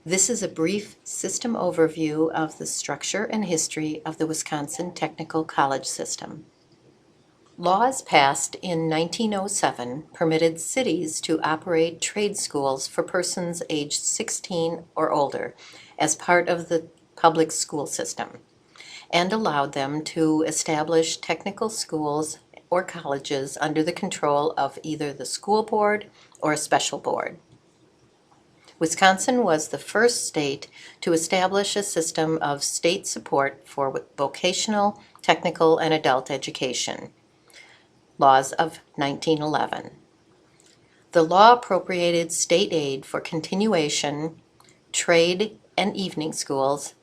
This is a brief system overview of the structure and history of the Wisconsin Technical College System. Laws passed in 1907 permitted cities to operate trade schools for persons aged 16 or older as part of the public school system, and allowed them to establish technical schools or colleges under the control of either the school board or a special board. Wisconsin was the first state to establish a system of state support for vocational, technical, and adult education. Laws of 1911. The law appropriated state aid for continuation, trade, and evening schools,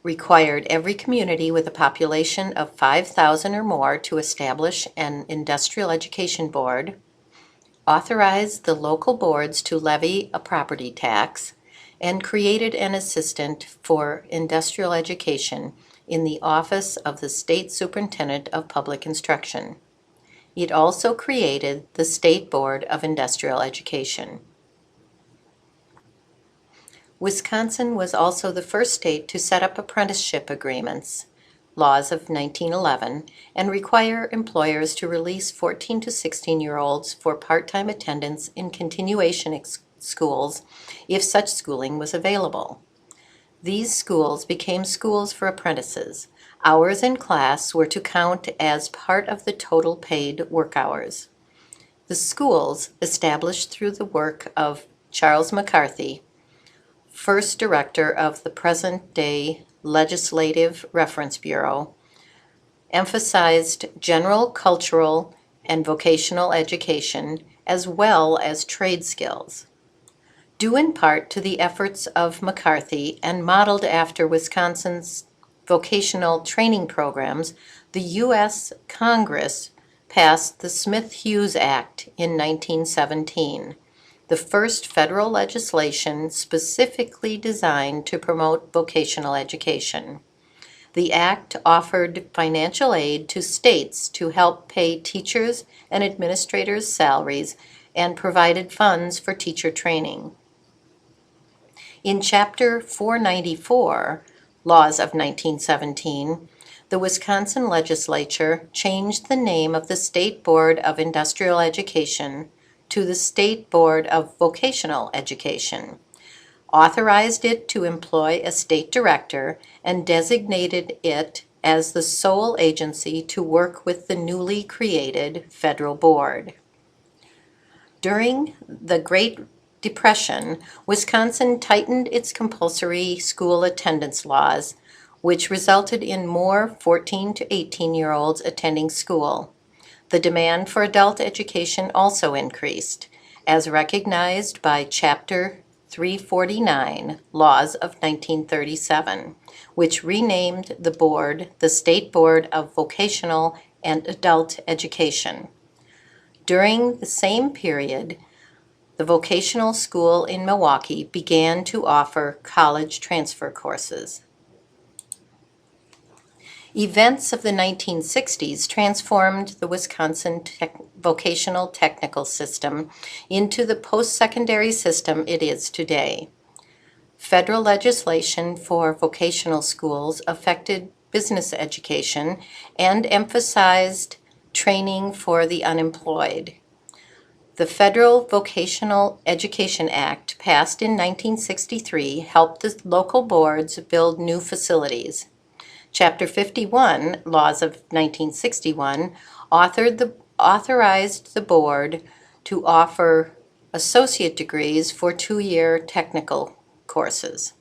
required every community with a population of 5,000 or more to establish an industrial education board, authorized the local boards to levy a property tax, and created an assistant for industrial education in the office of the State Superintendent of Public Instruction. It also created the State Board of Industrial Education. Wisconsin was also the first state to set up apprenticeship agreements, laws of 1911, and require employers to release 14 to 16-year-olds for part-time attendance in continuation schools if such schooling was available. These schools became schools for apprentices. Hours in class were to count as part of the total paid work hours. The schools, established through the work of Charles McCarthy, first director of the present-day Legislative Reference Bureau, emphasized general, cultural, and vocational education as well as trade skills. Due in part to the efforts of McCarthy and modeled after Wisconsin's vocational training programs, the U.S. Congress passed the Smith-Hughes Act in 1917, the first federal legislation specifically designed to promote vocational education. The act offered financial aid to states to help pay teachers and administrators' salaries and provided funds for teacher training. In Chapter 494, Laws of 1917, the Wisconsin legislature changed the name of the State Board of Industrial Education to the State Board of Vocational Education, authorized it to employ a state director, and designated it as the sole agency to work with the newly created federal board. During the Great Depression, Wisconsin tightened its compulsory school attendance laws, which resulted in more 14 to 18-year-olds attending school. The demand for adult education also increased, as recognized by Chapter 349, Laws of 1937, which renamed the board the State Board of Vocational and Adult Education. During the same period, the vocational school in Milwaukee began to offer college transfer courses. Events of the 1960s transformed the Wisconsin vocational technical system into the post-secondary system it is today. Federal legislation for vocational schools affected business education and emphasized training for the unemployed. The Federal Vocational Education Act, passed in 1963, helped the local boards build new facilities. Chapter 51, Laws of 1961, authorized the board to offer associate degrees for 2-year technical courses.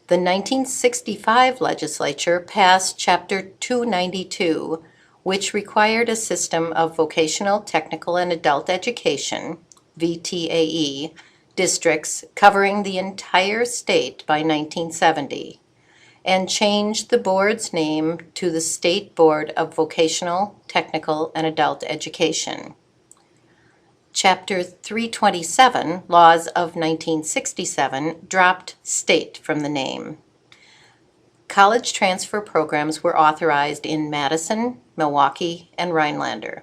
The 1965 legislature passed Chapter 292, which required a system of vocational, technical, and adult education, VTAE, districts covering the entire state by 1970. And changed the board's name to the State Board of Vocational, Technical, and Adult Education. Chapter 327, Laws of 1967, dropped state from the name. College transfer programs were authorized in Madison, Milwaukee, and Rhinelander.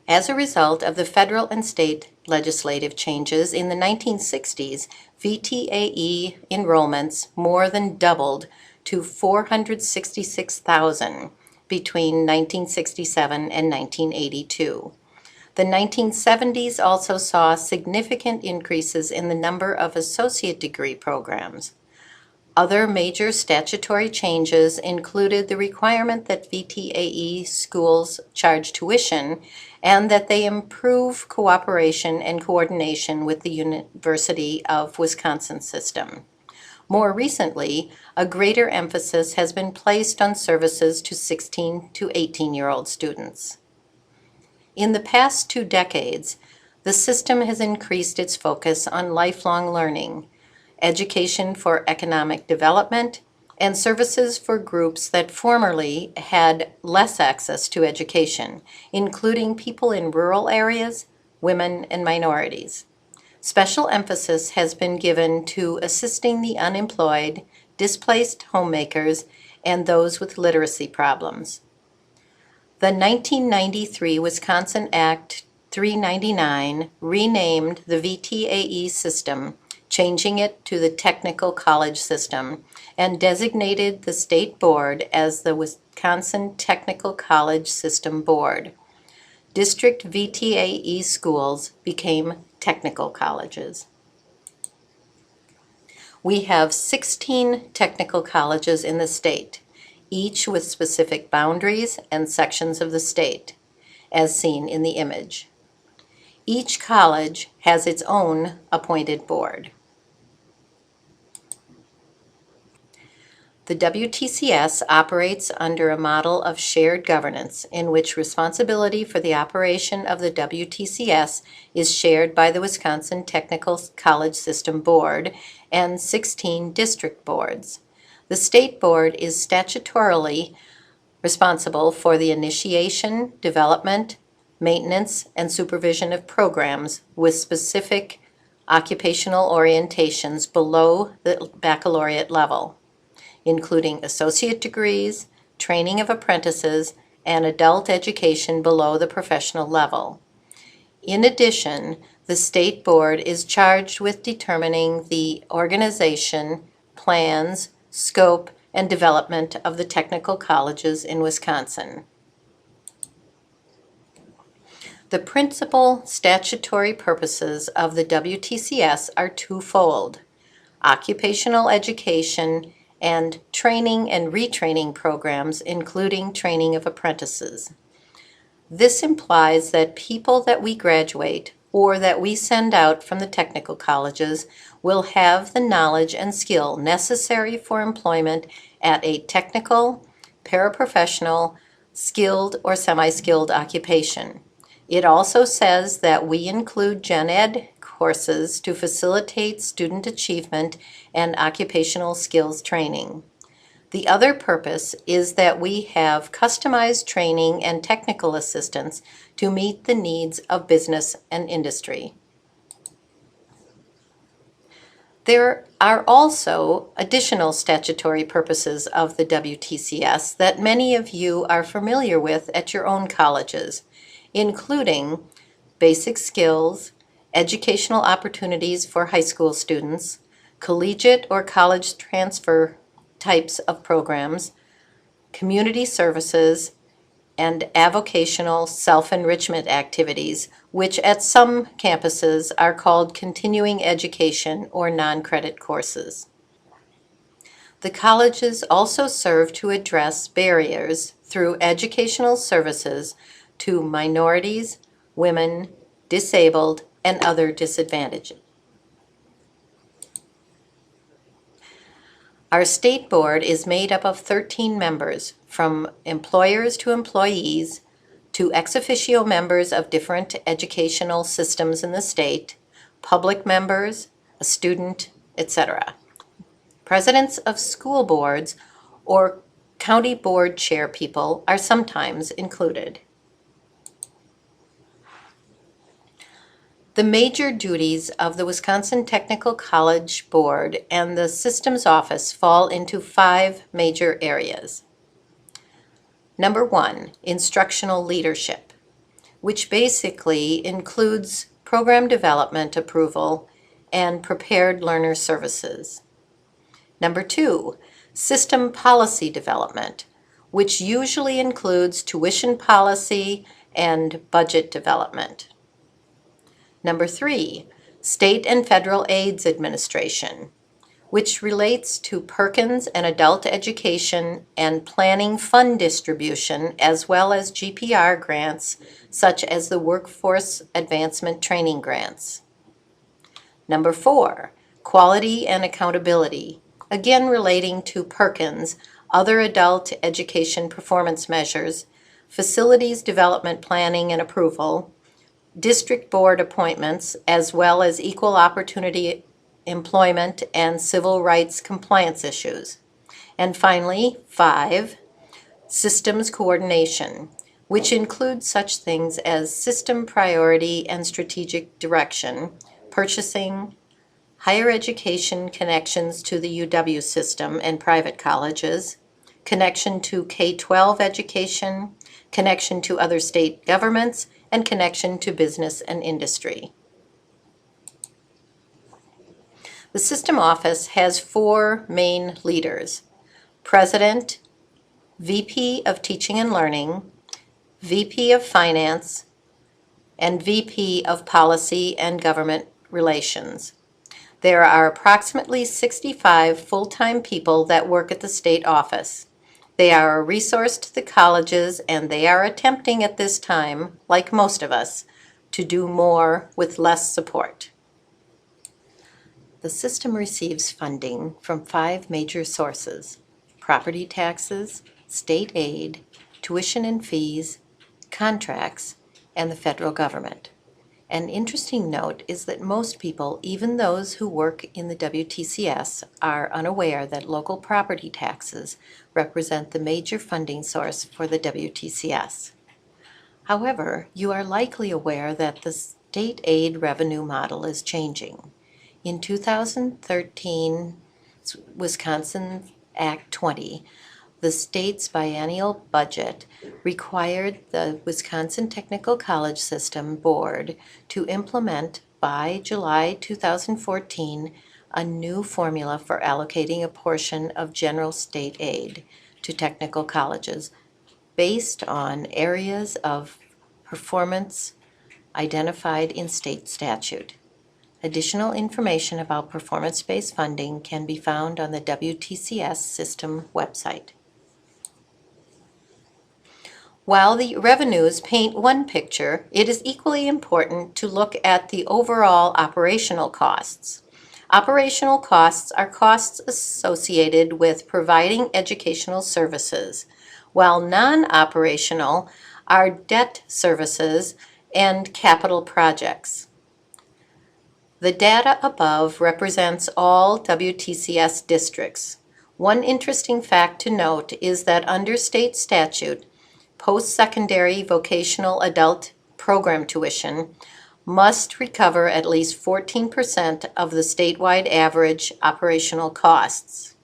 As a result of the federal and state legislative changes, in the 1960s, VTAE enrollments more than doubled to 466,000 between 1967 and 1982. The 1970s also saw significant increases in the number of associate degree programs. Other major statutory changes included the requirement that VTAE schools charge tuition and that they improve cooperation and coordination with the University of Wisconsin system. More recently, a greater emphasis has been placed on services to 16 to 18-year-old students. In the past 2 decades, the system has increased its focus on lifelong learning, education for economic development, and services for groups that formerly had less access to education, including people in rural areas, women, and minorities. Special emphasis has been given to assisting the unemployed, displaced homemakers, and those with literacy problems. The 1993 Wisconsin Act 399 renamed the VTAE system, changing it to the Technical College System, and designated the state board as the Wisconsin Technical College System Board. District VTAE schools became technical colleges. We have 16 technical colleges in the state, each with specific boundaries and sections of the state, as seen in the image. Each college has its own appointed board. The WTCS operates under a model of shared governance in which responsibility for the operation of the WTCS is shared by the Wisconsin Technical College System Board and 16 district boards. The state board is statutorily responsible for the initiation, development, maintenance, and supervision of programs with specific occupational orientations below the baccalaureate level, including associate degrees, training of apprentices, and adult education below the professional level. In addition, the state board is charged with determining the organization, plans, scope, and development of the technical colleges in Wisconsin. The principal statutory purposes of the WTCS are twofold: occupational education and training and retraining programs, including training of apprentices. This implies that people that we graduate or that we send out from the technical colleges will have the knowledge and skill necessary for employment at a technical, paraprofessional, skilled, or semi-skilled occupation. It also says that we include gen ed courses to facilitate student achievement and occupational skills training. The other purpose is that we have customized training and technical assistance to meet the needs of business and industry. There are also additional statutory purposes of the WTCS that many of you are familiar with at your own colleges, including basic skills, educational opportunities for high school students, collegiate or college transfer types of programs, community services, and avocational self-enrichment activities, which at some campuses are called continuing education or non-credit courses. The colleges also serve to address barriers through educational services to minorities, women, disabled, and other disadvantaged. Our state board is made up of 13 members, from employers to employees, to ex officio members of different educational systems in the state, public members, a student, etc. Presidents of school boards or county board chair people are sometimes included. The major duties of the Wisconsin Technical College Board and the Systems Office fall into 5 major areas. Number 1, instructional leadership, which basically includes program development approval, and prepared learner services. Number 2, system policy development, which usually includes tuition policy and budget development. Number 3, state and federal aids administration, which relates to Perkins and adult education and planning fund distribution, as well as GPR grants, such as the Workforce Advancement Training Grants. Number 4, quality and accountability, again relating to Perkins, other adult education performance measures, facilities development planning and approval, district board appointments, as well as equal opportunity employment and civil rights compliance issues. And finally, 5, systems coordination, which includes such things as system priority and strategic direction, purchasing, higher education connections to the UW system and private colleges, connection to K-12 education, connection to other state governments, and connection to business and industry. The system office has 4 main leaders: President, VP of Teaching and Learning, VP of Finance, and VP of Policy and Government Relations. There are approximately 65 full-time people that work at the state office. They are a resource to the colleges, and they are attempting at this time, like most of us, to do more with less support. The system receives funding from 5 major sources: property taxes, state aid, tuition and fees, contracts, and the federal government. An interesting note is that most people, even those who work in the WTCS, are unaware that local property taxes represent the major funding source for the WTCS. However, you are likely aware that the state aid revenue model is changing. In 2013, Wisconsin Act 20, the state's biennial budget required the Wisconsin Technical College System Board to implement by July 2014 a new formula for allocating a portion of general state aid to technical colleges based on areas of performance identified in state statute. Additional information about performance-based funding can be found on the WTCS system website. While the revenues paint one picture, it is equally important to look at the overall operational costs. Operational costs are costs associated with providing educational services, while non-operational are debt services and capital projects. The data above represents all WTCS districts. One interesting fact to note is that under state statute, post-secondary vocational adult program tuition must recover at least 14% of the statewide average operational costs,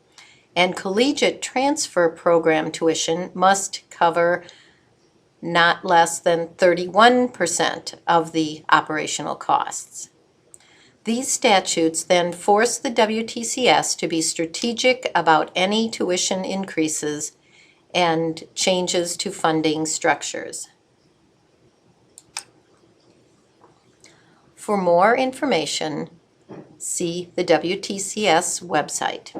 and collegiate transfer program tuition must cover not less than 31% of the operational costs. These statutes then force the WTCS to be strategic about any tuition increases and changes to funding structures. For more information, see the WTCS website.